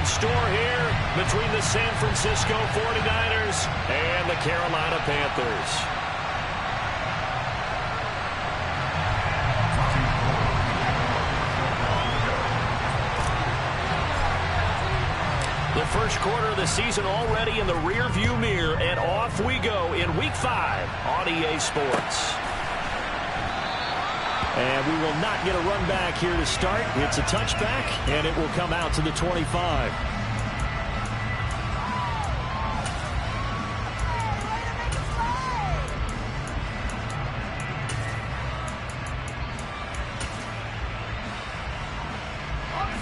store here between the San Francisco 49ers and the Carolina Panthers. The first quarter of the season already in the rearview mirror, and off we go in Week 5 on EA Sports. And we will not get a run back here to start. It's a touchback, and it will come out to the 25.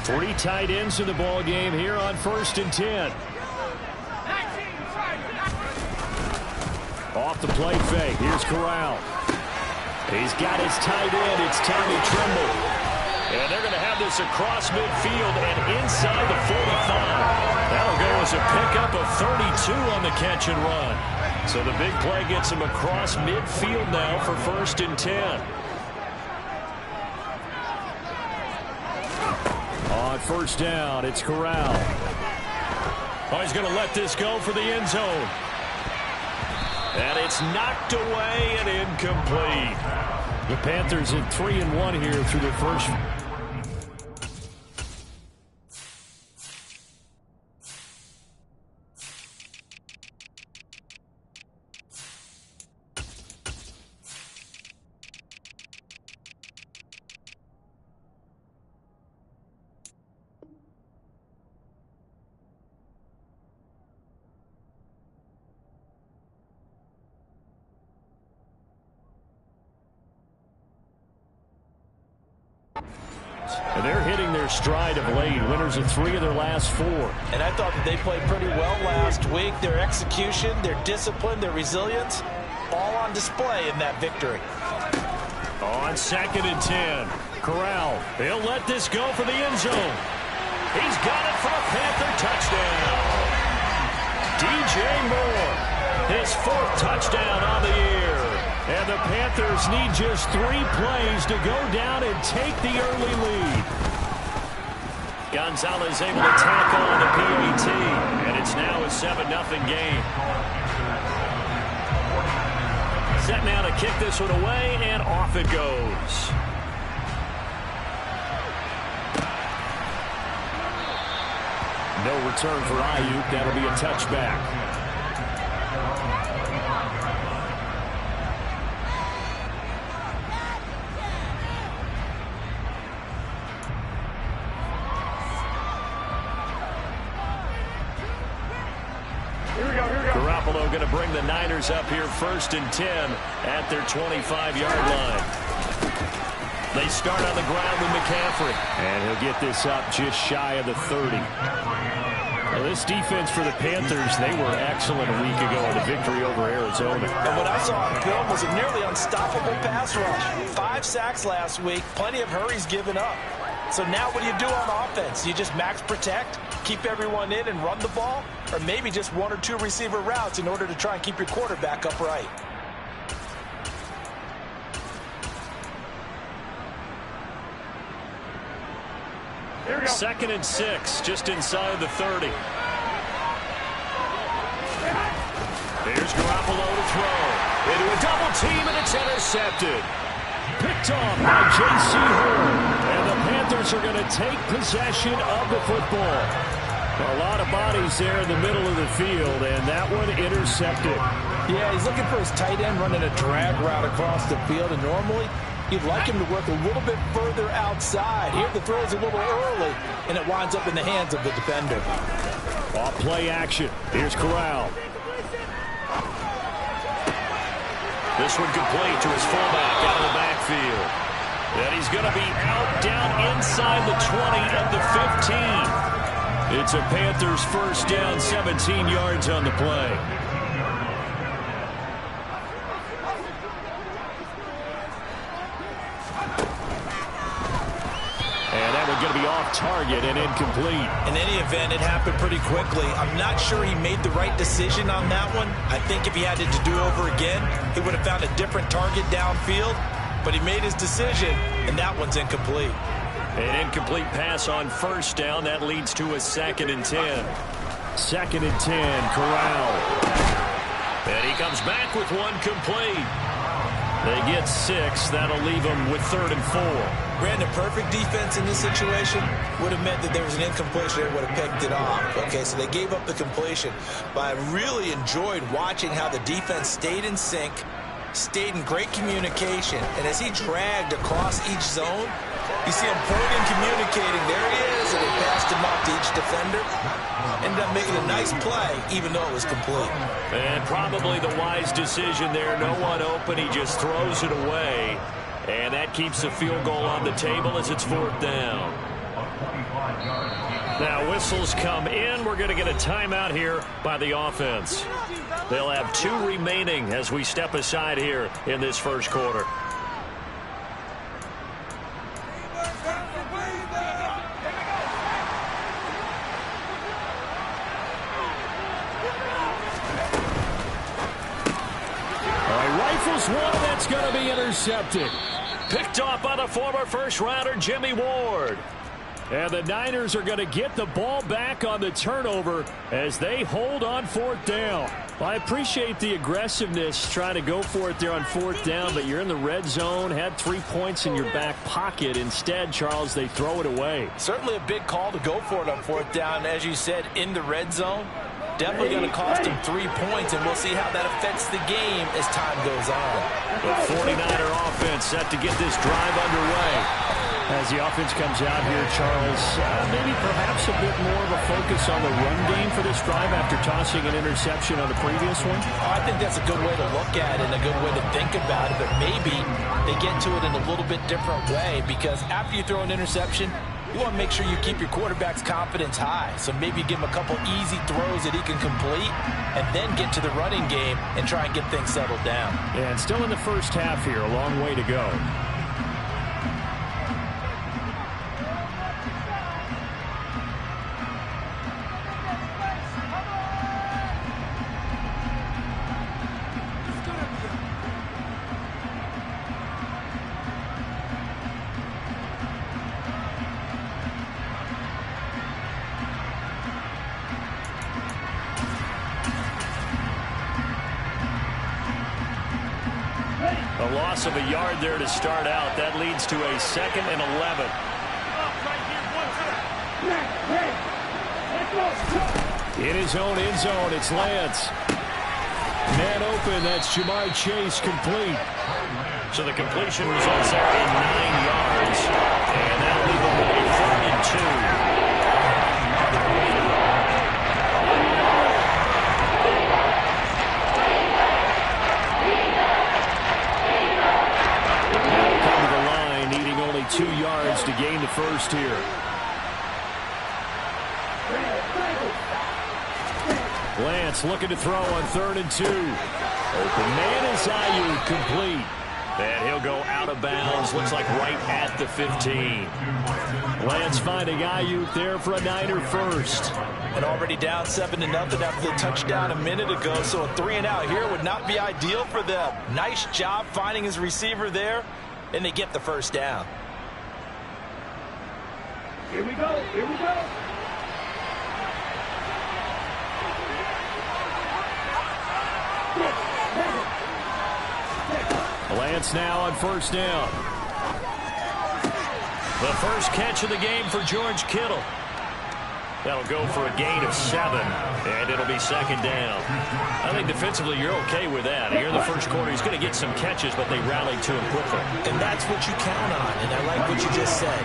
Three tight ends in the ball game here on 1st and 10. Off the play fake. Here's Corral. He's got his tight end. It's Tommy Tremble. And they're going to have this across midfield and inside the 45. That'll go as a pickup of 32 on the catch and run. So the big play gets him across midfield now for 1st and 10. On 1st down, it's Corral. Oh, he's going to let this go for the end zone. And it's knocked away and incomplete. The Panthers in 3-1 here through their first. And they're hitting their stride of late. Winners of 3 of their last 4. And I thought that they played pretty well last week. Their execution, their discipline, their resilience, all on display in that victory. On 2nd and 10. Corral. He'll let this go for the end zone. He's got it for a Panther touchdown. DJ Moore. His 4th touchdown on the year. And the Panthers need just 3 plays to go down and take the early lead. Gonzalez able to tackle on the PAT, and it's now a 7-0 game. Set now to kick this one away, and off it goes. No return for Ayuk. That'll be a touchback. Garoppolo going to bring the Niners up here 1st and 10 at their 25-yard line. They start on the ground with McCaffrey. And he'll get this up just shy of the 30. Well, this defense for the Panthers, they were excellent a week ago in the victory over Arizona. And what I saw on film was a nearly unstoppable pass rush. 5 sacks last week, plenty of hurries given up. So now what do you do on offense? You just max protect, keep everyone in and run the ball, or maybe just 1 or 2 receiver routes in order to try and keep your quarterback upright. Here we go. 2nd and 6, just inside the 30. Here's Garoppolo to throw. Into a double team, and it's intercepted. Picked off by J.C. Horn. And the Panthers are going to take possession of the football. A lot of bodies there in the middle of the field, and that one intercepted. Yeah, he's looking for his tight end running a drag route across the field, and normally you'd like him to work a little bit further outside. Here the throw is a little early, and it winds up in the hands of the defender. Off play action. Here's Corral. This one complete to his fullback out of the backfield. And he's going to be out down inside the 20 at the 15. It's a Panthers 1st down, 17 yards on the play. And that one going to be off target and incomplete. In any event, it happened pretty quickly. I'm not sure he made the right decision on that one. I think if he had it to do over again, he would have found a different target downfield. But he made his decision, and that one's incomplete. An incomplete pass on first down. That leads to a 2nd and 10. 2nd and 10, Corral. And he comes back with one complete. They get 6. That'll leave them with 3rd and 4. Brandon, perfect defense in this situation would have meant that there was an incompletion. They would have picked it off. Okay, so they gave up the completion. But I really enjoyed watching how the defense stayed in sync, stayed in great communication. And as he dragged across each zone, you see him pointing and communicating. There he is, and they passed him off to each defender. Ended up making a nice play, even though it was complete. And probably the wise decision there. No one open. He just throws it away. And that keeps the field goal on the table as it's 4th down. Now whistles come in. We're going to get a timeout here by the offense. They'll have 2 remaining as we step aside here in this first quarter. Rifles one that's going to be intercepted. Picked off by the former first-rounder Jimmy Ward. And the Niners are going to get the ball back on the turnover as they hold on 4th down. Well, I appreciate the aggressiveness trying to go for it there on 4th down, but you're in the red zone, had 3 points in your back pocket. Instead, Charles, they throw it away. Certainly a big call to go for it on 4th down. As you said, in the red zone. Definitely going to cost him 3 points, and we'll see how that affects the game as time goes on. The 49er offense set to get this drive underway. As the offense comes out here, Charles, maybe perhaps a bit more of a focus on the run game for this drive after tossing an interception on the previous one? I think that's a good way to look at it and a good way to think about it, but maybe they get to it in a little bit different way, because after you throw an interception, you want to make sure you keep your quarterback's confidence high. So maybe give him a couple easy throws that he can complete and then get to the running game and try and get things settled down. And still in the first half here, a long way to go. A loss of a yard there to start out. That leads to a 2nd and 11. In his own end zone, it's Lance. Man open, that's Jamar Chase, complete. So the completion results there in 9 yards. And that'll leave him with a 3rd and 2. Come to the line, needing only 2 yards to gain the first here. Lance looking to throw on 3rd and 2. Open man is Ayuk, complete. And he'll go out of bounds, looks like right at the 15. Lance finding Ayuk there for a Niner first. And already down 7-0 after the touchdown a minute ago, so a 3-and-out here would not be ideal for them. Nice job finding his receiver there, and they get the first down. Here we go, here we go. Lance now on 1st down. The first catch of the game for George Kittle. That'll go for a gain of 7, and it'll be 2nd down. I think defensively you're okay with that. Here in the first quarter, he's going to get some catches, but they rallied to him quickly. And that's what you count on, and I like what you just said.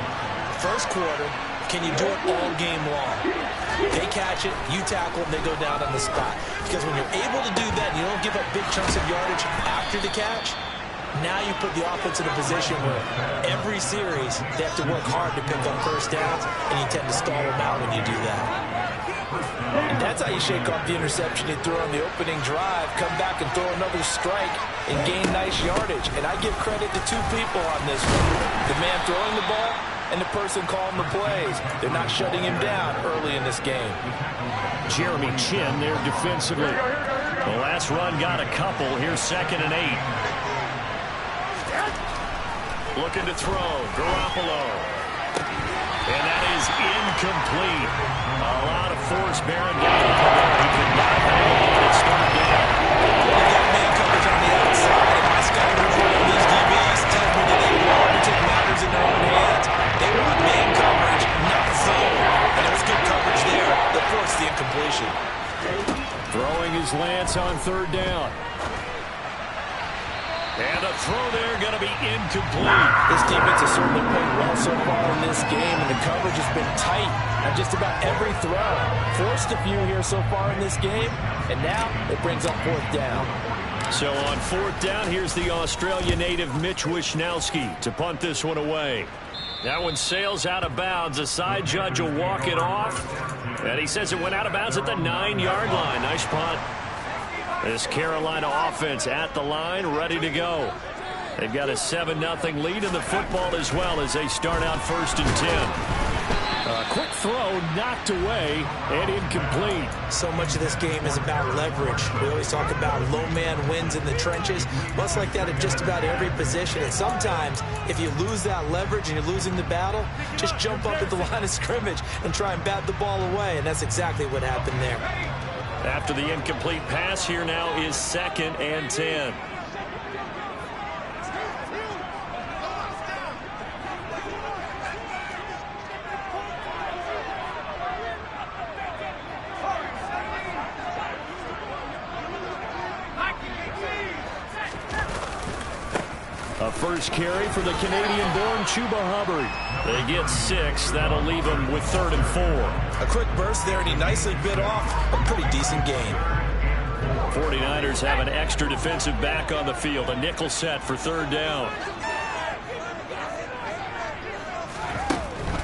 First quarter, can you do it all game long? They catch it, you tackle, and they go down on the spot. Because when you're able to do that, you don't give up big chunks of yardage after the catch. Now you put the offense in a position where every series they have to work hard to pick up first downs, and you tend to stall them out when you do that. And that's how you shake off the interception he threw on the opening drive, come back and throw another strike and gain nice yardage. And I give credit to 2 people on this one. The man throwing the ball and the person calling the plays. They're not shutting him down early in this game. Jeremy Chin there defensively. The last run got a couple. Here's 2nd and 8. Looking to throw. Garoppolo. And that is incomplete. A lot of force bearing down on him. He could not hang on. It's third down. Well, that man coverage on the outside. And my scouting report on these DBs tells me that they want to take matters in their own hands. They want man coverage, not zone. And it was good coverage there that forced the incompletion. Throwing his lance on third down. And a throw there going to be incomplete. This defense has certainly played well so far in this game, and the coverage has been tight on just about every throw. Forced a few here so far in this game, and now it brings up fourth down. So on fourth down, here's the Australia native Mitch Wishnowski to punt this one away. That one sails out of bounds. The side judge will walk it off, and he says it went out of bounds at the 9-yard line. Nice punt. This Carolina offense at the line, ready to go. They've got a 7-0 lead in the football as well as they start out 1st and 10. A quick throw knocked away and incomplete. So much of this game is about leverage. We always talk about low man wins in the trenches. Well, it's like that at just about every position. And sometimes, if you lose that leverage and you're losing the battle, just jump up at the line of scrimmage and try and bat the ball away. And that's exactly what happened there. After the incomplete pass, here now is 2nd and 10. A first carry for the Canadian-born Chuba Hubbard. They get 6. That'll leave them with 3rd and 4. A quick burst there, and he nicely bit off a pretty decent gain. 49ers have an extra defensive back on the field. A nickel set for 3rd down.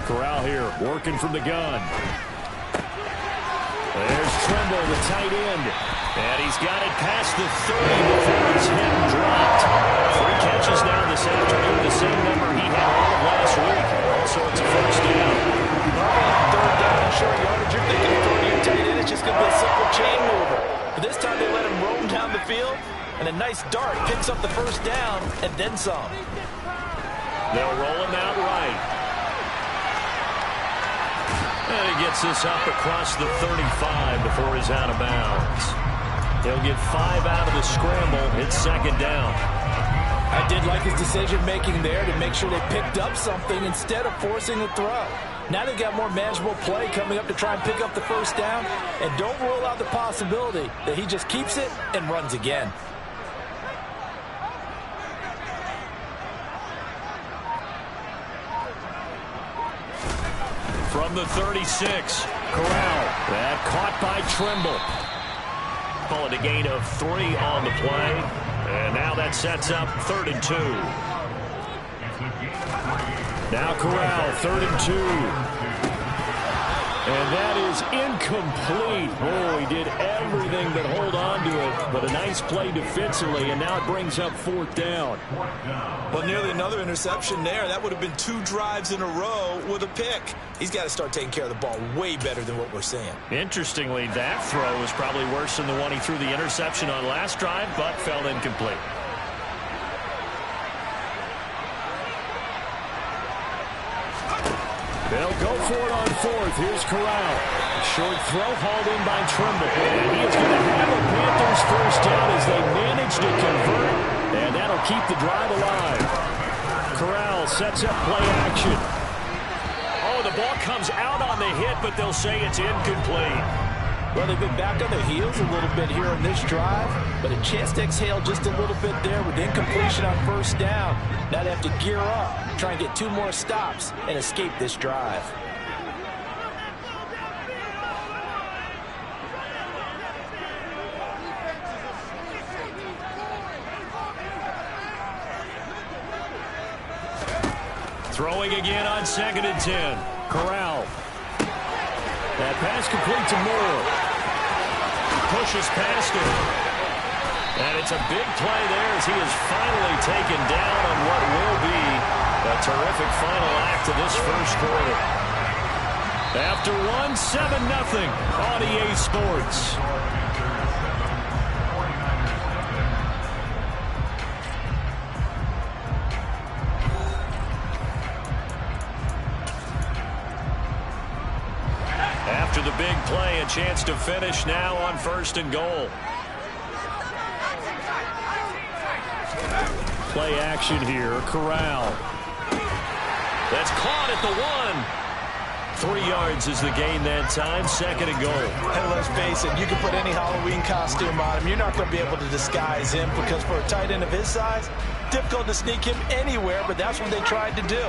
Corral here, working from the gun. There's Tremble, the tight end. And he's got it past the 30 before he's hit and dropped. 3 catches now this afternoon, the same number he had all of last week. Also, it's a first down. Third down and short yardage, you're thinking of throwing your tight end. It's just going to be a simple chain mover. But this time they let him roam down the field, and a nice dart picks up the first down and then some. They'll roll him out right. And he gets this up across the 35 before he's out of bounds. He'll get 5 out of the scramble. It's 2nd down. I did like his decision-making there to make sure they picked up something instead of forcing a throw. Now they've got more manageable play coming up to try and pick up the first down. And don't rule out the possibility that he just keeps it and runs again. From the 36, Corral. That caught by Tremble. Call it a gain of 3 on the play. And now that sets up 3rd and 2. Now Corral, 3rd and 2. And that is incomplete. Oh, he did everything but hold on to it. But a nice play defensively, and now it brings up 4th down. Well, nearly another interception there. That would have been 2 drives in a row with a pick. He's got to start taking care of the ball way better than what we're seeing. Interestingly, that throw was probably worse than the one he threw the interception on last drive, but fell incomplete. They'll go for it on 4th. Here's Corral. Short throw hauled in by Tremble. And he is going to have a Panthers first down as they manage to convert. And that'll keep the drive alive. Corral sets up play action. Oh, the ball comes out on the hit, but they'll say it's incomplete. Well, they've been back on their heels a little bit here on this drive, but a chance to exhale just a little bit there with incompletion on first down. Now they have to gear up, try and get 2 more stops and escape this drive. Throwing again on 2nd and 10. Corral. That pass complete to Moore. Pushes past him. And it's a big play there as he is finally taken down on what will be a terrific final act of this first quarter. After 7-0 on EA Sports. After the big play, a chance to finish now on 1st and goal. Play action here. Corral. That's caught at the 1. 3 yards is the gain that time. 2nd and goal. And let's face it, you can put any Halloween costume on him. You're not going to be able to disguise him because for a tight end of his size, difficult to sneak him anywhere, but that's what they tried to do.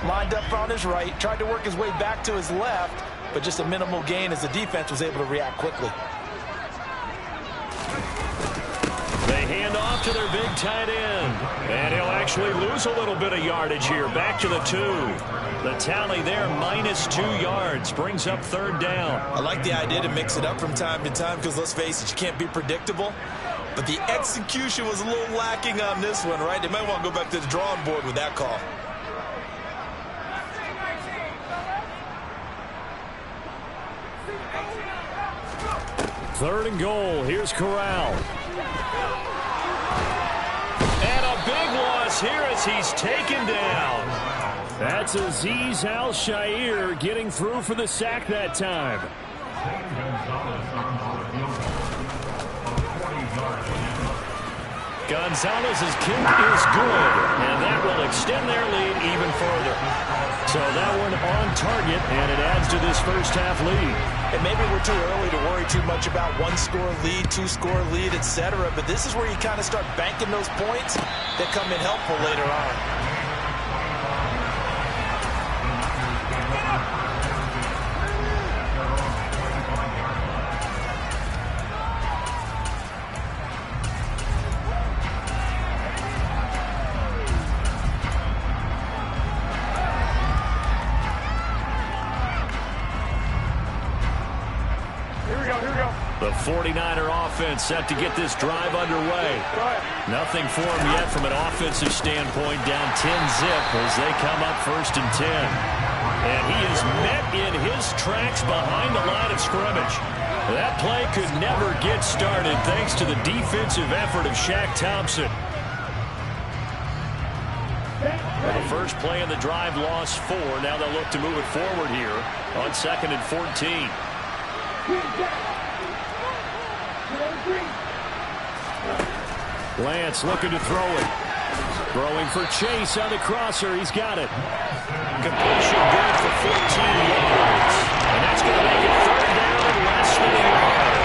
Lined up on his right, tried to work his way back to his left, but just a minimal gain as the defense was able to react quickly. They hand off to their big tight end. And he'll actually lose a little bit of yardage here. Back to the 2. The tally there, -2 yards. Brings up 3rd down. I like the idea to mix it up from time to time because, let's face it, you can't be predictable. But the execution was a little lacking on this one, right? They might want to go back to the drawing board with that call. Third and goal. Here's Corral. And a big loss here as he's taken down. That's Azeez Al-Shaair getting through for the sack that time. Gonzalez's kick is good, and that will extend their lead even further. So that one on target, and it adds to this first half lead. And maybe we're too early to worry too much about 1-score lead, 2-score lead, etc. But this is where you kind of start banking those points that come in helpful later on. The 49er offense set to get this drive underway. Nothing for them yet from an offensive standpoint, down 10-zip as they come up 1st and 10. And he is met in his tracks behind the line of scrimmage. That play could never get started thanks to the defensive effort of Shaq Thompson. The first play in the drive lost 4. Now they'll look to move it forward here on 2nd and 14. Lance looking to throw it. Throwing for Chase on the crosser. He's got it. Completion good for 14 yards. And that's going to make it 3rd down and less than a yard.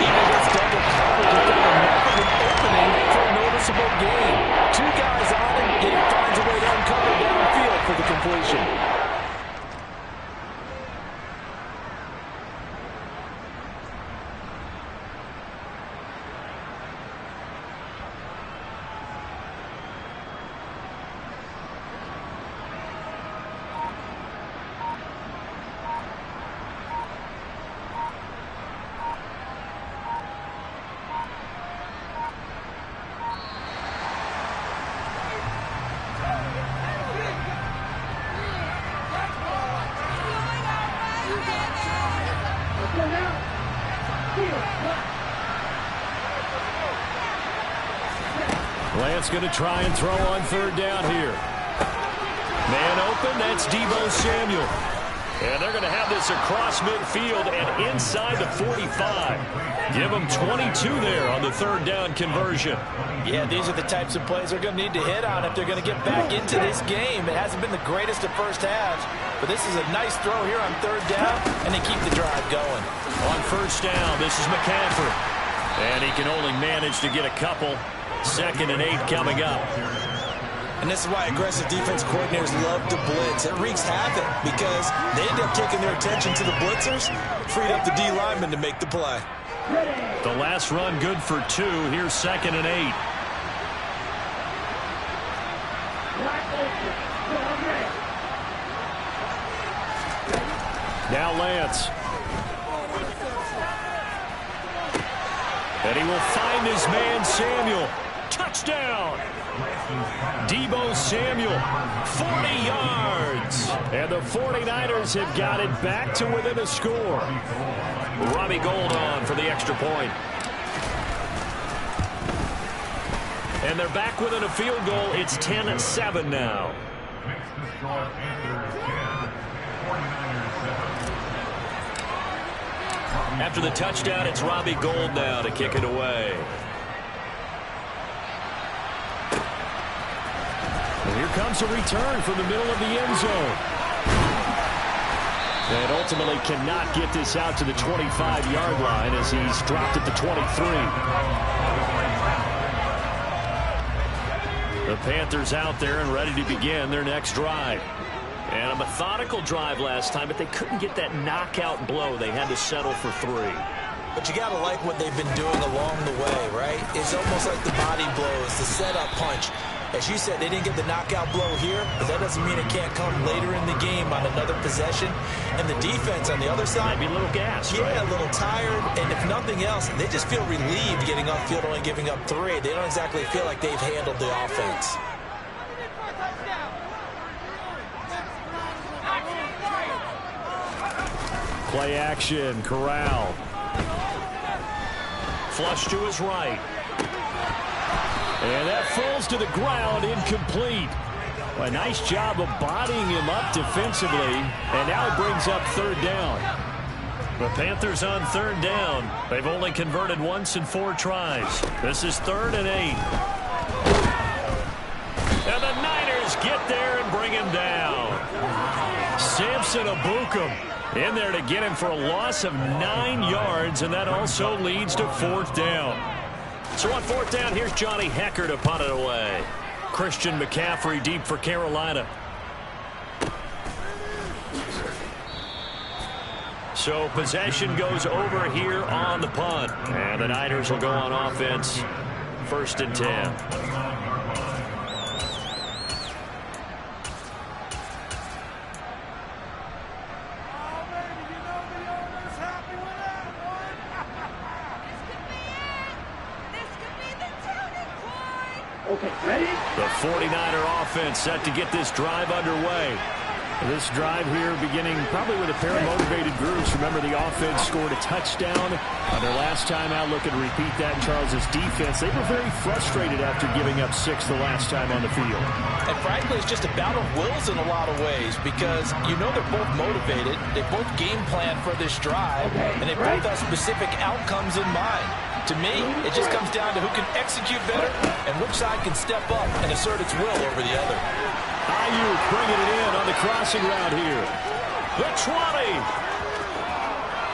Even with double coverage, it's got an opening for a noticeable gain. 2 guys on him, yet he finds a way to uncover downfield for the completion. Lance going to try and throw on 3rd down here. Man open, that's Deebo Samuel. And they're going to have this across midfield and inside the 45. Give them 22 there on the 3rd down conversion. Yeah, these are the types of plays they're going to need to hit on if they're going to get back into this game. It hasn't been the greatest of first halves, but this is a nice throw here on 3rd down, and they keep the drive going. On 1st down, this is McCaffrey. And he can only manage to get a couple. 2nd and 8 coming up. And this is why aggressive defense coordinators love to blitz. It wreaks havoc because they end up taking their attention to the blitzers, freed up the D lineman to make the play. The last run good for 2. Here's 2nd and 8. Now Lance. And he will find his man Samuel. Touchdown! Deebo Samuel, 40 yards. And the 49ers have got it back to within a score. Robbie Gould on for the extra point. And they're back within a field goal. It's 10-7 now. After the touchdown, it's Robbie Gould now to kick it away. And here comes a return from the middle of the end zone. And ultimately cannot get this out to the 25-yard line as he's dropped at the 23. The Panthers out there and ready to begin their next drive. And a methodical drive last time, but they couldn't get that knockout blow. They had to settle for 3. But you got to like what they've been doing along the way, right? It's almost like the body blows, the setup punch. As you said, they didn't get the knockout blow here, but that doesn't mean it can't come later in the game on another possession. And the defense on the other side, maybe a little gassed, yeah, right? A little tired. And if nothing else, they just feel relieved getting upfield, only giving up 3. They don't exactly feel like they've handled the offense. Play action, Corral. Flush to his right. And that falls to the ground, incomplete. A nice job of bodying him up defensively, and now it brings up 3rd down. The Panthers on 3rd down. They've only converted once in 4 tries. This is 3rd and 8. And the Niners get there and bring him down. Samson Abukum in there to get him for a loss of 9 yards, and that also leads to 4th down. So on 4th down, here's Johnny Hecker to punt it away. Christian McCaffrey deep for Carolina. So possession goes over here on the punt. And the Niners will go on offense. 1st and 10. Okay, ready? The 49er offense set to get this drive underway. This drive here beginning probably with a pair of motivated groups. Remember, the offense scored a touchdown on their last time out. Looking to repeat that in Charles's defense. They were very frustrated after giving up 6 the last time on the field. And frankly, it's just a bout of wills in a lot of ways because you know they're both motivated. They both game plan for this drive, and they both have specific outcomes in mind. To me, it just comes down to who can execute better and which side can step up and assert its will over the other. Ayuk bringing it in on the crossing route here. The 20.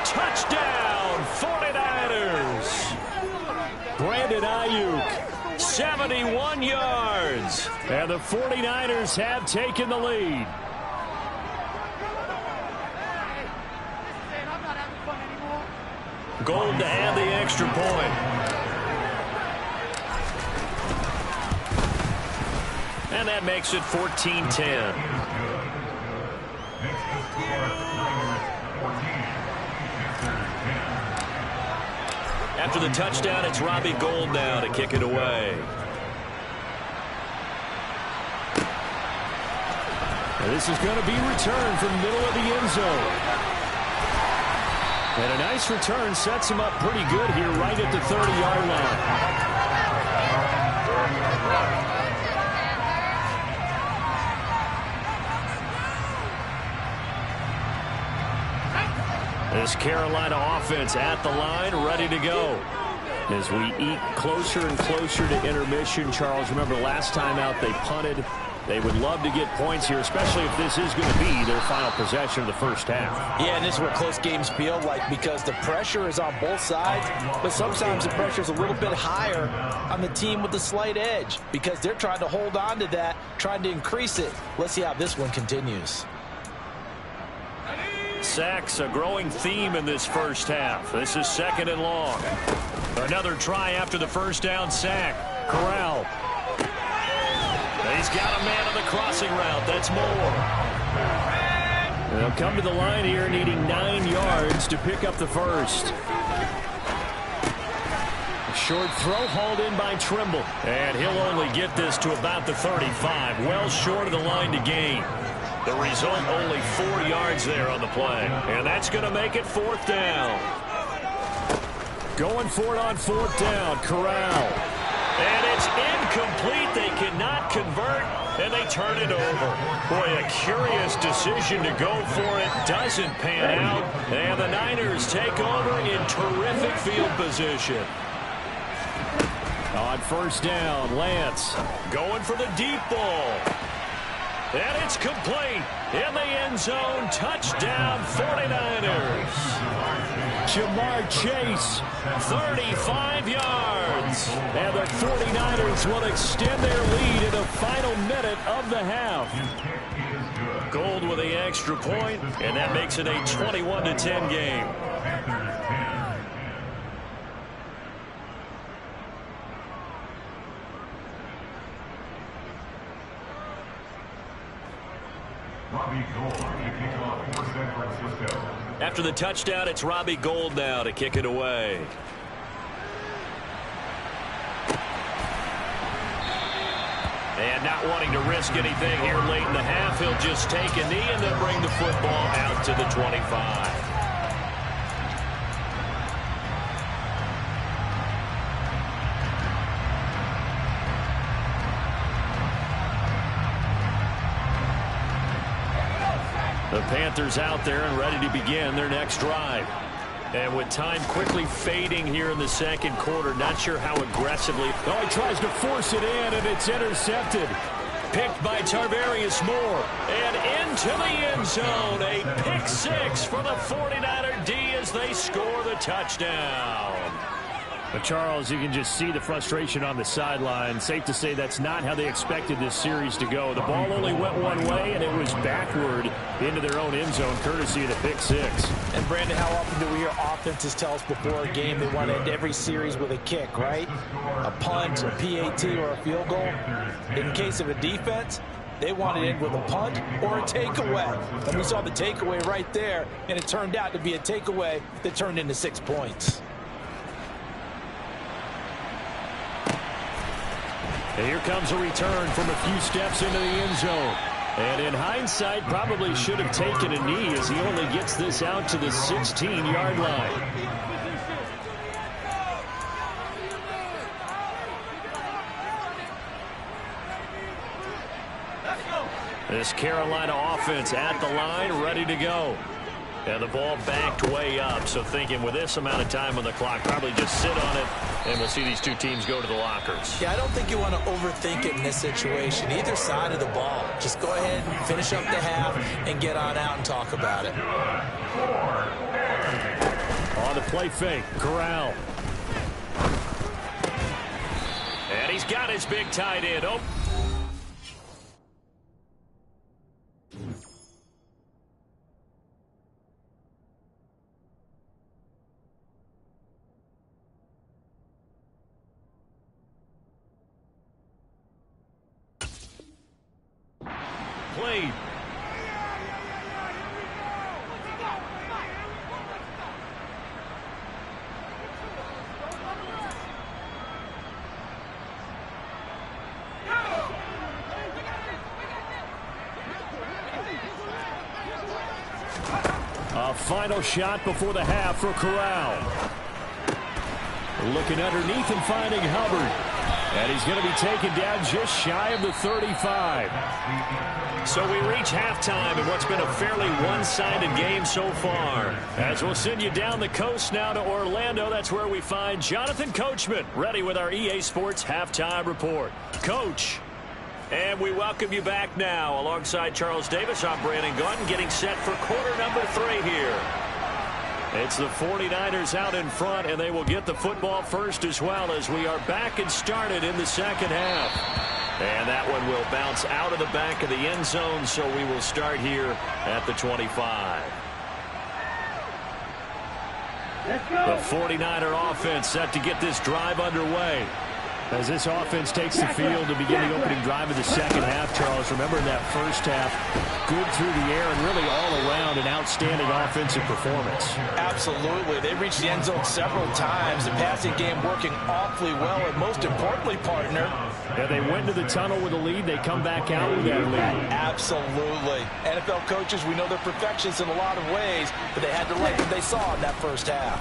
Touchdown, 49ers. Brandon Ayuk, 71 yards. And the 49ers have taken the lead. Gould to add the extra point. And that makes it 14-10. After the touchdown, it's Robbie Gould now to kick it away. And this is going to be returned from the middle of the end zone. And a nice return sets him up pretty good here right at the 30-yard line. This Carolina offense at the line, ready to go. As we eat closer and closer to intermission, Charles, remember last time out they punted. They would love to get points here, especially if this is going to be their final possession of the first half. Yeah, and this is what close games feel like because the pressure is on both sides, but sometimes the pressure is a little bit higher on the team with the slight edge because they're trying to hold on to that, trying to increase it. Let's see how this one continues. Sacks, a growing theme in this first half. This is 2nd and long. Another try after the first down sack. Corral. He's got a man on the crossing route. That's Moore. They'll come to the line here needing 9 yards to pick up the first. A short throw hauled in by Trimble. And he'll only get this to about the 35. Well short of the line to gain. The result, only 4 yards there on the play. And that's going to make it 4th down. Going for it on 4th down. Corral. And it's incomplete. They cannot convert, and they turn it over. Boy, a curious decision to go for it. Doesn't pan out, and the Niners take over in terrific field position. On first down, Lance going for the deep ball. And it's complete. In the end zone, touchdown 49ers. Jamar Chase, 35 yards. And the 49ers will extend their lead in the final minute of the half. Gold with the extra point, and that makes it a 21-10 game. After the touchdown, it's Robbie Gould now to kick it away. And not wanting to risk anything here late in the half, he'll just take a knee and then bring the football out to the 25. The Panthers out there and ready to begin their next drive. And with time quickly fading here in the second quarter, not sure how aggressively. Oh, he tries to force it in, and it's intercepted. Picked by Tarvarius Moore. And into the end zone. A pick six for the 49er D as they score the touchdown. But Charles, you can just see the frustration on the sideline. Safe to say that's not how they expected this series to go. The ball only went one way, and it was backward into their own end zone, courtesy of the pick six. And, Brandon, how often do we hear offenses tell us before a game they want to end every series with a kick, right? A punt, a PAT, or a field goal. In case of a defense, they want to end with a punt or a takeaway. And we saw the takeaway right there, and it turned out to be a takeaway that turned into 6 points. And here comes a return from a few steps into the end zone. And in hindsight, probably should have taken a knee as he only gets this out to the 16-yard line. This Carolina offense at the line, ready to go. And the ball backed way up, so thinking with this amount of time on the clock, probably just sit on it, and we'll see these two teams go to the lockers. Yeah, I don't think you want to overthink it in this situation. Either side of the ball. Just go ahead and finish up the half and get on out and talk about it. On the play fake, Corral. And he's got his big tight end. Oh. Played. A final shot before the half for Corral. Looking underneath and finding Hubbard. And he's going to be taken down just shy of the 35. So we reach halftime in what's been a fairly one-sided game so far. As we'll send you down the coast now to Orlando, that's where we find Jonathan Coachman, ready with our EA Sports Halftime Report. Coach, and we welcome you back now. Alongside Charles Davis, I'm Brandon Gunn, getting set for quarter number 3 here. It's the 49ers out in front, and they will get the football first as well as we are back and started in the second half. And that one will bounce out of the back of the end zone, so we will start here at the 25. The 49er offense set to get this drive underway. As this offense takes the field to begin the opening drive of the second half, Charles, remember in that first half, good through the air and really all around an outstanding offensive performance. Absolutely. They reached the end zone several times. The passing game working awfully well, and most importantly, partner. Yeah, they went into the tunnel with a lead. They come back out with that lead. Absolutely. NFL coaches, we know they're perfectionists in a lot of ways, but they had to like what they saw in that first half.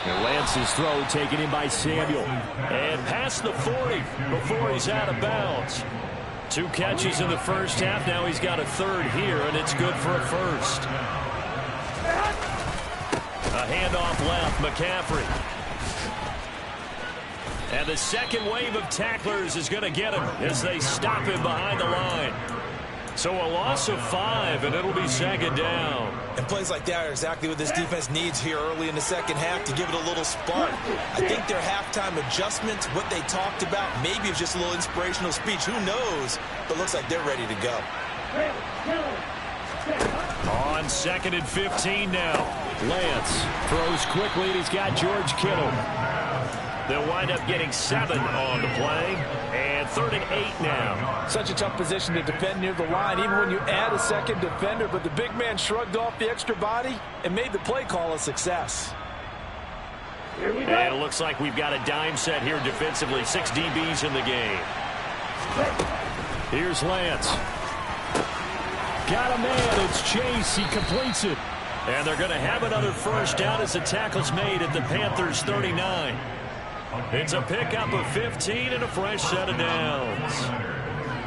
And Lance's throw taken in by Samuel. And past the 40 before he's out of bounds. 2 catches in the first half. Now he's got a third here, and it's good for a first. A handoff left, McCaffrey. And the second wave of tacklers is going to get him as they stop him behind the line. So a loss of 5, and it'll be second down. And plays like that are exactly what this defense needs here early in the second half to give it a little spark. I think their halftime adjustments, what they talked about, maybe it's just a little inspirational speech. Who knows? But looks like they're ready to go. On 2nd and 15 now. Lance throws quickly, and he's got George Kittle. They'll wind up getting 7 on the play. And 3rd and 8 now. Such a tough position to defend near the line, even when you add a second defender. But the big man shrugged off the extra body and made the play call a success. And it looks like we've got a dime set here defensively. 6 DBs in the game. Here's Lance. Got a man. It's Chase. He completes it. And they're going to have another first down as the tackle's made at the Panthers' 39. It's a pickup of 15 and a fresh set of downs.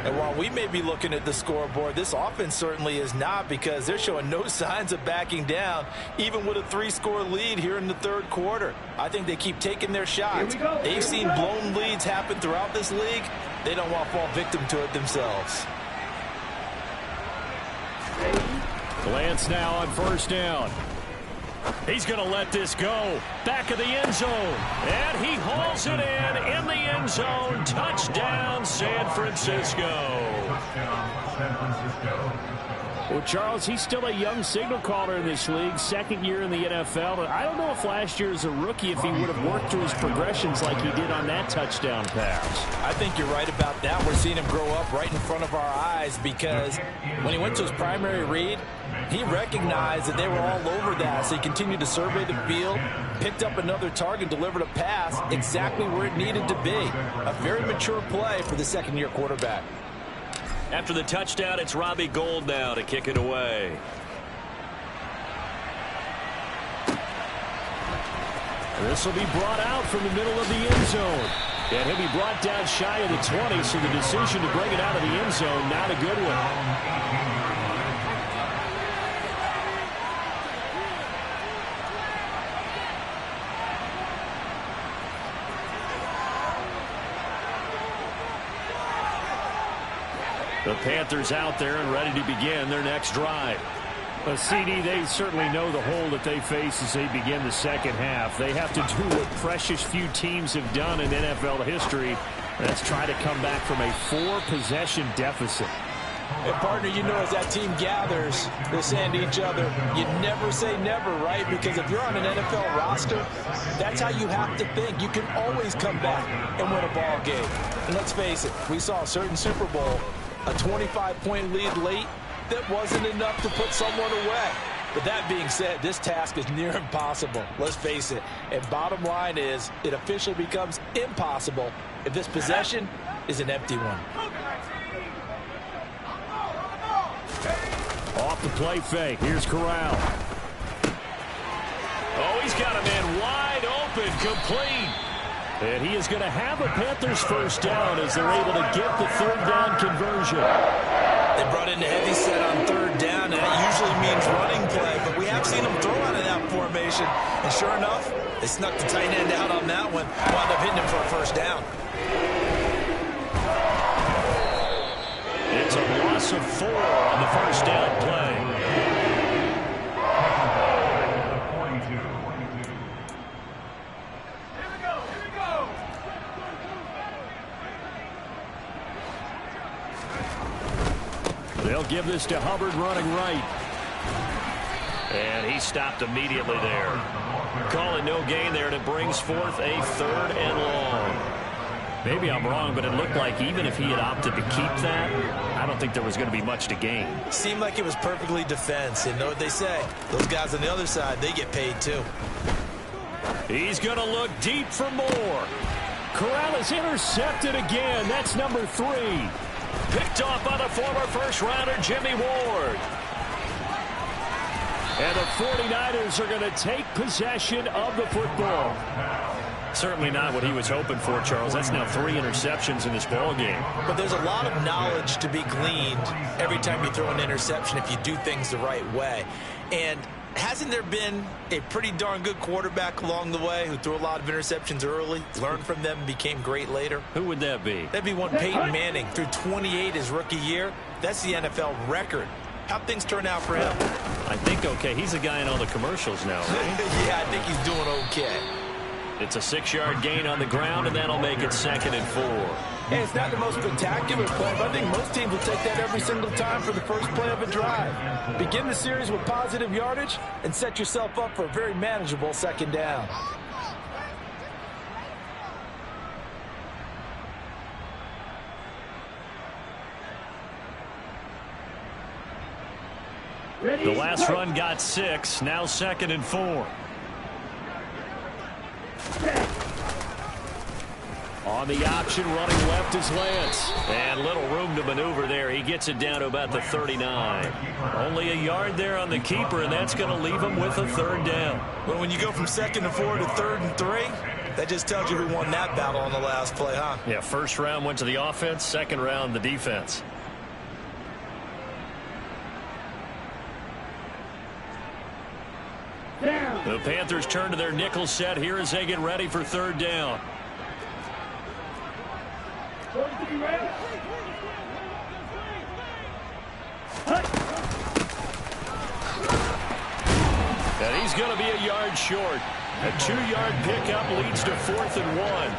And while we may be looking at the scoreboard, this offense certainly is not, because they're showing no signs of backing down, even with a 3-score lead here in the third quarter. I think they keep taking their shots. They've seen blown leads happen throughout this league. They don't want to fall victim to it themselves. Lance now on first down. He's going to let this go. Back of the end zone. And he hauls it in the end zone. Touchdown, San Francisco. Well, Charles, he's still a young signal caller in this league. 2nd year in the NFL. But I don't know if last year as a rookie if he would have worked through his progressions like he did on that touchdown pass. I think you're right about that. We're seeing him grow up right in front of our eyes, because when he went to his primary read, he recognized that they were all over that. So he continued to survey the field, picked up another target, delivered a pass exactly where it needed to be. A very mature play for the 2nd-year quarterback. After the touchdown, it's Robbie Gould now to kick it away. This will be brought out from the middle of the end zone. And he'll be brought down shy of the 20, so the decision to bring it out of the end zone, not a good one. The Panthers out there and ready to begin their next drive. CD, they certainly know the hole that they face as they begin the second half. They have to do what precious few teams have done in NFL history. That's try to come back from a 4-possession deficit. And partner, you know, as that team gathers, they're saying to each other, you never say never, right? Because if you're on an NFL roster, that's how you have to think. You can always come back and win a ball game. And let's face it, we saw a certain Super Bowl, a 25-point lead late, that wasn't enough to put someone away. But that being said, this task is near impossible. Let's face it. And bottom line is, it officially becomes impossible if this possession is an empty one. Off the play fake. Here's Corral. Oh, he's got a man wide open, complete. And he is going to have a Panthers first down as they're able to get the 3rd down conversion. They brought in the heavy set on 3rd down, and that usually means running play. But we have seen them throw out of that formation. And sure enough, they snuck the tight end out on that one. Wound up hitting him for a first down. It's a loss of 4 on the first down play. They'll give this to Hubbard running right. And he stopped immediately there. Calling no gain there, and it brings forth a 3rd and long. Maybe I'm wrong, but it looked like even if he had opted to keep that, I don't think there was going to be much to gain. Seemed like it was perfectly defense. And know what they say? Those guys on the other side, they get paid too. He's going to look deep for more. Corral is intercepted again. That's number 3. Picked off by the former first-rounder, Jimmy Ward. And the 49ers are going to take possession of the football. Certainly not what he was hoping for, Charles. That's now 3 interceptions in this ball game. But there's a lot of knowledge to be gleaned every time you throw an interception if you do things the right way. And hasn't there been a pretty darn good quarterback along the way who threw a lot of interceptions early, learned from them, and became great later? Who would that be? That'd be one Peyton Manning. Threw 28 his rookie year. That's the NFL record. How'd things turn out for him? I think okay. He's a guy in all the commercials now, right? Yeah, I think he's doing okay. It's a 6-yard gain on the ground, and that'll make it 2nd and 4. Hey, it's not the most spectacular play, but I think most teams will take that every single time for the first play of a drive. Begin the series with positive yardage and set yourself up for a very manageable 2nd down. The last run got 6. Now 2nd and 4. On the option, running left is Lance. And little room to maneuver there. He gets it down to about the 39. Only a yard there on the keeper, and that's going to leave him with a 3rd down. Well, when you go from 2nd and 4 to 3rd and 3, that just tells you who won that battle on the last play, huh? Yeah, 1st round went to the offense, 2nd round the defense. The Panthers turn to their nickel set here as they get ready for 3rd down. And he's going to be a yard short. A 2-yard pickup leads to 4th and 1.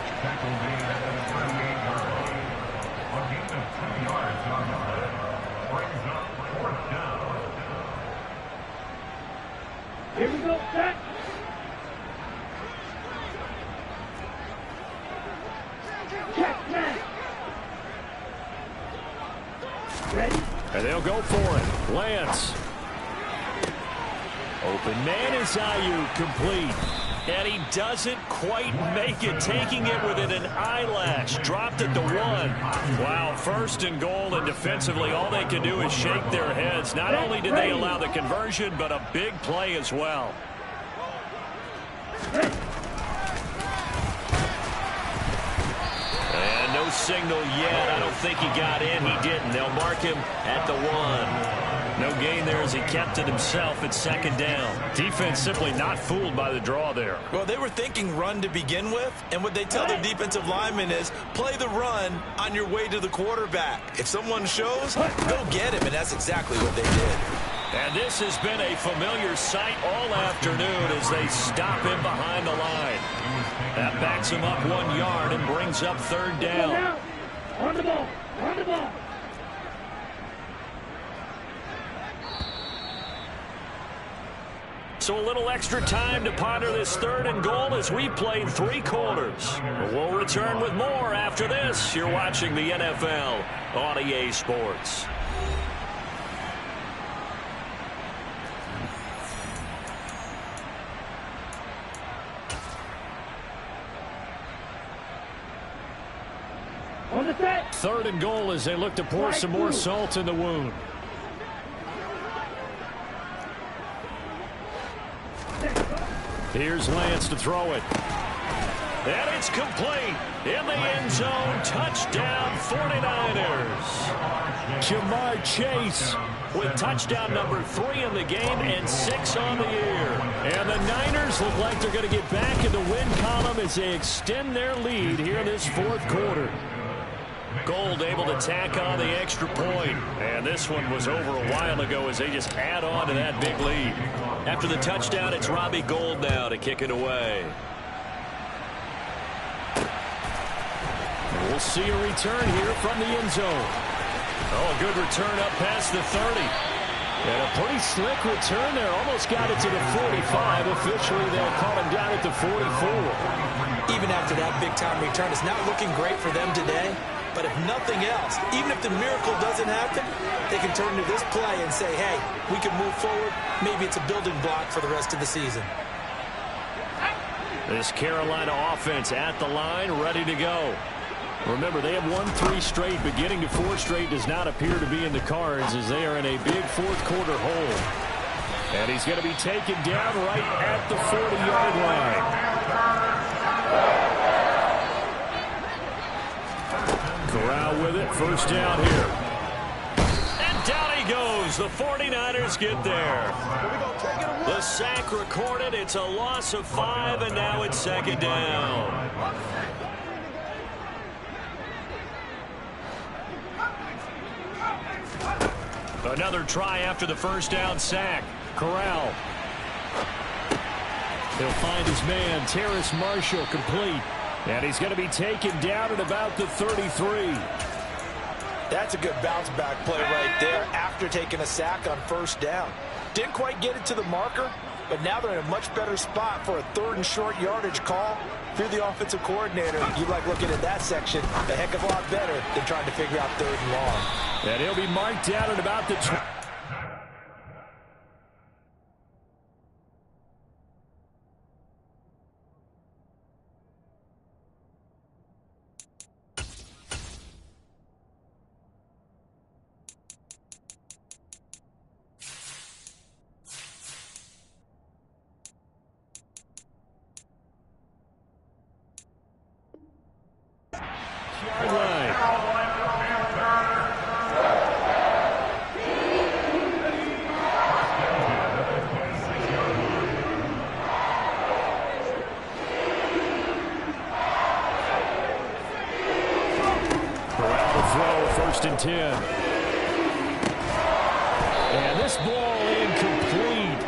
Here we go, set. Check, man. Ready? And they'll go for it. Lance. Open man is Ayuk, complete. And he doesn't quite make it, taking it within an eyelash. Dropped at the 1. Wow, 1st and goal, and defensively all they can do is shake their heads. Not only did they allow the conversion, but a big play as well. And no signal yet. I don't think he got in. He didn't. They'll mark him at the 1. No gain there as he kept it himself at 2nd down. Defense simply not fooled by the draw there. Well, they were thinking run to begin with, and what they tell their defensive linemen is play the run on your way to the quarterback. If someone shows, go get him, and that's exactly what they did. And this has been a familiar sight all afternoon as they stop him behind the line. That backs him up 1 yard and brings up 3rd down. On the ball, on the ball. So a little extra time to ponder this 3rd and goal as we played 3 quarters. We'll return with more after this. You're watching the NFL on EA Sports. On the set. 3rd and goal as they look to pour some more salt in the wound. Here's Lance to throw it. And it's complete. In the end zone. Touchdown 49ers. Jamar Chase with touchdown number 3 in the game and 6 on the year. And the Niners look like they're going to get back in the win column as they extend their lead here in this 4th quarter. Gold able to tack on the extra point. And this one was over a while ago as they just add on to that big lead. After the touchdown, it's Robbie Gould now to kick it away. And we'll see a return here from the end zone. Oh, a good return up past the 30. And a pretty slick return there. Almost got it to the 45. Officially, they'll call him down at the 44. Even after that big-time return, it's not looking great for them today. But if nothing else, even if the miracle doesn't happen, they can turn to this play and say, hey, we can move forward. Maybe it's a building block for the rest of the season. This Carolina offense at the line, ready to go. Remember, they have won 3 straight. Beginning to 4 straight does not appear to be in the cards as they are in a big 4th quarter hole. And he's going to be taken down right at the 40-yard line. Corral with it, first down here. And down he goes. The 49ers get there. The sack recorded. It's a loss of 5, and now it's second down. Another try after the first down sack. Corral. He'll find his man, Terrace Marshall, complete. And he's going to be taken down at about the 33. That's a good bounce back play right there after taking a sack on first down. Didn't quite get it to the marker, but now they're in a much better spot for a 3rd and short yardage call. If you're the offensive coordinator, you like looking at that section a heck of a lot better than trying to figure out 3rd and long. And he'll be marked down at about the 20. First and 10. And this ball incomplete.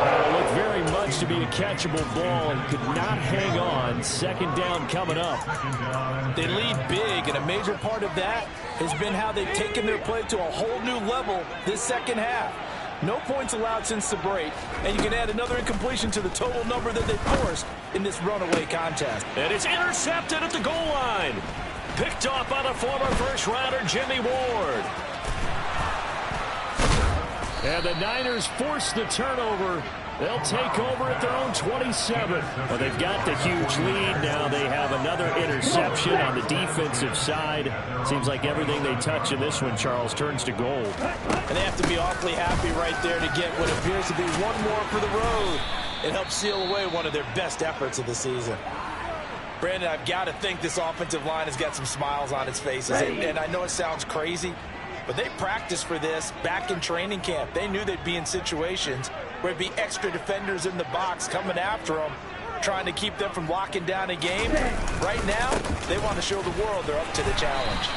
It looked very much to be a catchable ball and could not hang on. Second down coming up. They lead big, and a major part of that has been how they've taken their play to a whole new level this second half. No points allowed since the break, and you can add another incompletion to the total number that they forced in this runaway contest. And it's intercepted at the goal line. Picked off by the former first-rounder Jimmy Ward. And the Niners force the turnover. They'll take over at their own 27. Well, they've got the huge lead. Now they have another interception on the defensive side. Seems like everything they touch in this one, Charles, turns to gold. And they have to be awfully happy right there to get what appears to be one more for the road. It helps seal away one of their best efforts of the season. Brandon, I've got to think this offensive line has got some smiles on its faces. And I know it sounds crazy, but they practiced for this back in training camp. They knew they'd be in situations where it'd be extra defenders in the box coming after them, trying to keep them from locking down a game. Right now, they want to show the world they're up to the challenge.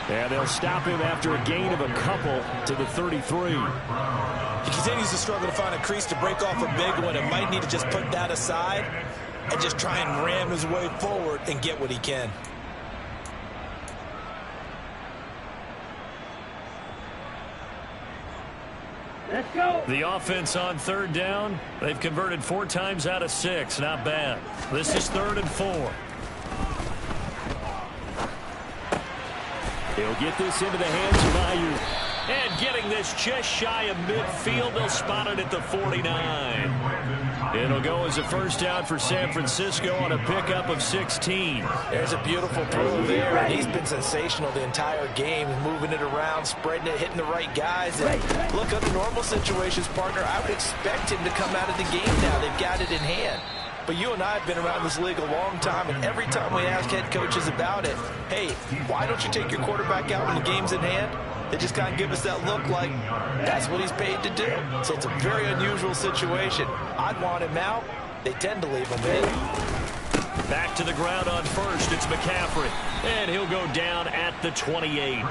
And they'll stop him after a gain of a couple to the 33. He continues to struggle to find a crease to break off a big one and might need to just put that aside and just try and ram his way forward and get what he can. Let's go. The offense on third down, they've converted 4 times out of 6. Not bad. This is 3rd and 4. He'll get this into the hands of Ayuk. And getting this just shy of midfield, they'll spot it at the 49. It'll go as a first down for San Francisco on a pickup of 16. There's a beautiful throw there, and he's been sensational the entire game, moving it around, spreading it, hitting the right guys. And look, under normal situations, partner, I would expect him to come out of the game now. They've got it in hand. But you and I have been around this league a long time, and every time we ask head coaches about it, hey, why don't you take your quarterback out when the game's in hand? They just kind of give us that look like that's what he's paid to do. So it's a very unusual situation. I'd want him out. They tend to leave him in. Back to the ground on first. It's McCaffrey. And he'll go down at the 28.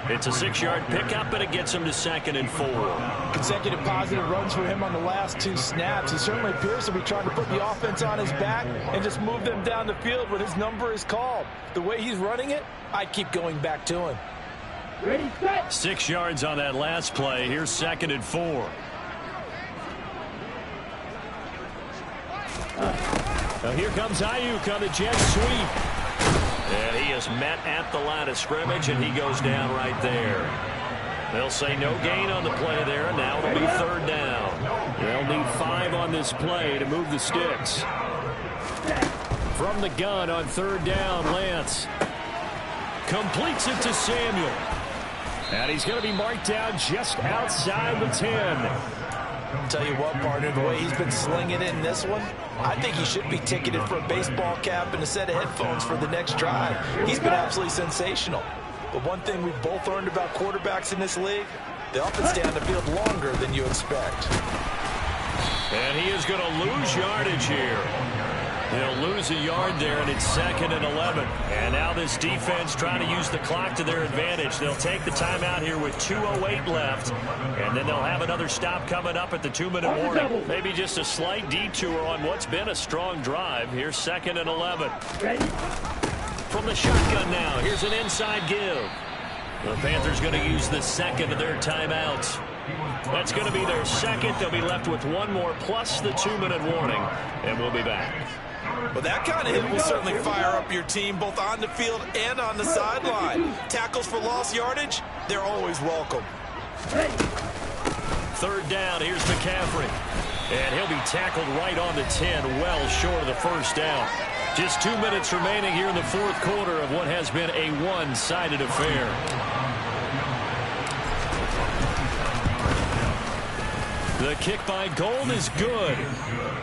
It's a 6-yard pickup, and it gets him to 2nd and 4. Consecutive positive runs for him on the last 2 snaps. He certainly appears to be trying to put the offense on his back and just move them down the field when his number is called. The way he's running it, I'd keep going back to him. Ready, set. 6 yards on that last play. Here's 2nd and 4. Now here comes Ayuk on the jet sweep. And he is met at the line of scrimmage, and he goes down right there. They'll say no gain on the play there. Now it'll be 3rd down. They'll need 5 on this play to move the sticks. From the gun on 3rd down, Lance completes it to Samuel. And he's going to be marked down just outside the 10. Tell you what, partner, the way he's been slinging it in this one, I think he should be ticketed for a baseball cap and a set of headphones for the next drive. He's been absolutely sensational. But one thing we've both learned about quarterbacks in this league, they often stay on the field longer than you expect. And he is going to lose yardage here. He'll lose a yard there, and it's 2nd and 11. And now this defense trying to use the clock to their advantage. They'll take the timeout here with 2:08 left, and then they'll have another stop coming up at the 2-minute warning. Maybe just a slight detour on what's been a strong drive. Here's 2nd and 11. From the shotgun now, here's an inside give. The Panthers going to use the second of their timeouts. That's going to be their second. They'll be left with one more plus the 2-minute warning, and we'll be back. Well, that kind of hit will certainly fire up your team both on the field and on the sideline. Tackles for lost yardage, they're always welcome. 3rd down, here's McCaffrey. And he'll be tackled right on the 10, well short of the first down. Just 2 minutes remaining here in the 4th quarter of what has been a one-sided affair. The kick by Gold is good.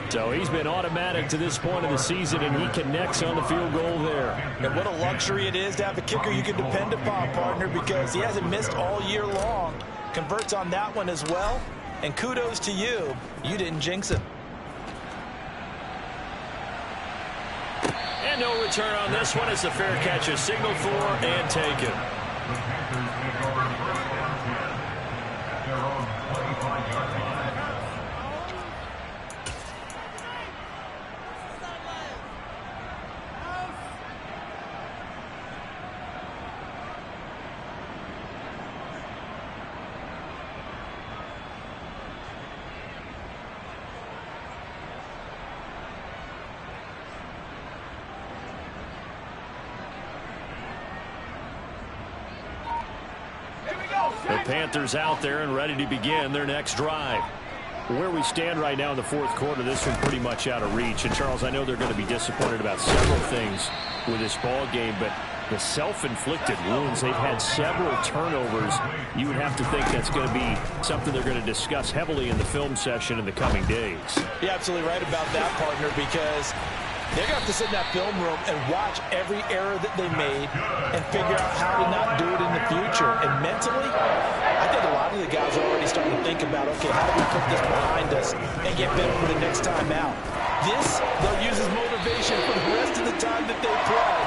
So he's been automatic to this point of the season, and he connects on the field goal there. And what a luxury it is to have a kicker you can depend upon, partner, because he hasn't missed all year long. Converts on that one as well. And kudos to you. You didn't jinx him. And no return on this one. It's a fair catch, a signal for and taken. The Panthers out there and ready to begin their next drive. Where we stand right now in the 4th quarter, this one pretty much out of reach. And, Charles, I know they're going to be disappointed about several things with this ball game, but the self-inflicted wounds, they've had several turnovers. You would have to think that's going to be something they're going to discuss heavily in the film session in the coming days. You're absolutely right about that, partner, because they're going to have to sit in that film room and watch every error that they made and figure out how to not do it in the future. And mentally, I think a lot of the guys are already starting to think about, okay, how do we put this behind us and get better for the next time out? This, they'll use as motivation for the rest of the time that they play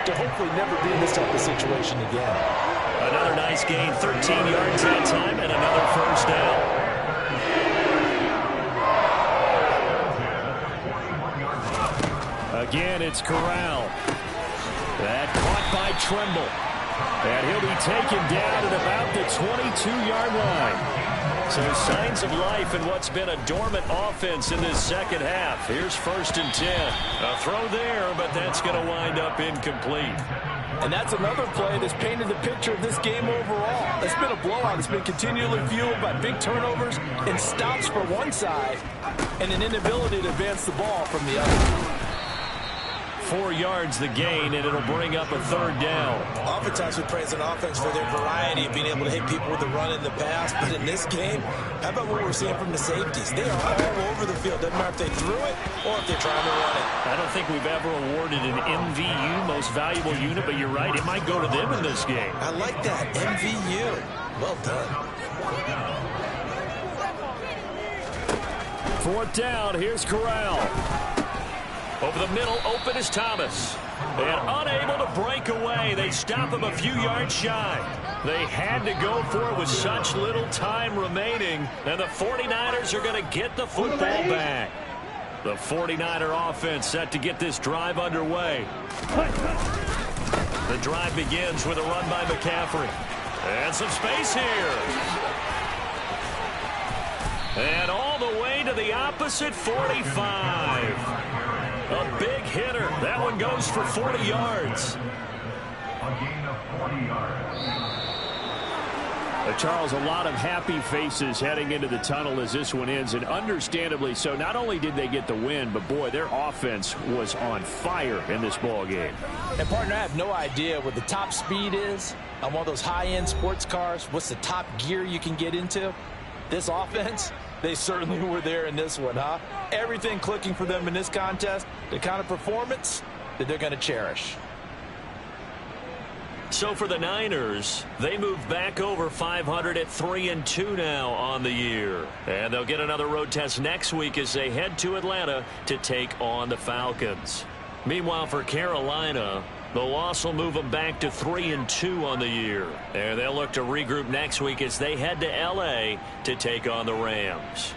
to hopefully never be in this type of situation again. Another nice gain, 13 yards that time, and another first down. Again, it's Corral. That caught by Trimble. And he'll be taken down at about the 22-yard line. So signs of life in what's been a dormant offense in this second half. Here's 1st and 10. A throw there, but that's going to wind up incomplete. And that's another play that's painted the picture of this game overall. It's been a blowout. It's been continually fueled by big turnovers and stops for one side and an inability to advance the ball from the other. 4 yards the gain, and it'll bring up a 3rd down. Oftentimes we praise an offense for their variety of being able to hit people with the run in the pass, but in this game, how about what we're seeing from the safeties? They are all over the field. Doesn't matter if they threw it or if they're trying to run it. I don't think we've ever awarded an MVU, most valuable unit, but you're right, it might go to them in this game. I like that, MVU. Well done. 4th down, here's Corral. Over the middle, open is Thomas. And unable to break away. They stop him a few yards shy. They had to go for it with such little time remaining. And the 49ers are going to get the football back. The 49er offense set to get this drive underway. The drive begins with a run by McCaffrey. And some space here. And all the way to the opposite 45. A big hitter. That one goes for 40 yards. A gain of 40 yards. Charles, a lot of happy faces heading into the tunnel as this one ends, and understandably so. Not only did they get the win, but, boy, their offense was on fire in this ball game. And, partner, I have no idea what the top speed is on one of those high-end sports cars. What's the top gear you can get into? This offense, They certainly were there in this one, huh? Everything clicking for them in this contest, the kind of performance that they're going to cherish. So for the Niners, they move back over 500 at 3-2 now on the year. And they'll get another road test next week as they head to Atlanta to take on the Falcons. Meanwhile, for Carolina, the loss will move them back to 3-2 on the year. And they'll look to regroup next week as they head to L.A. to take on the Rams.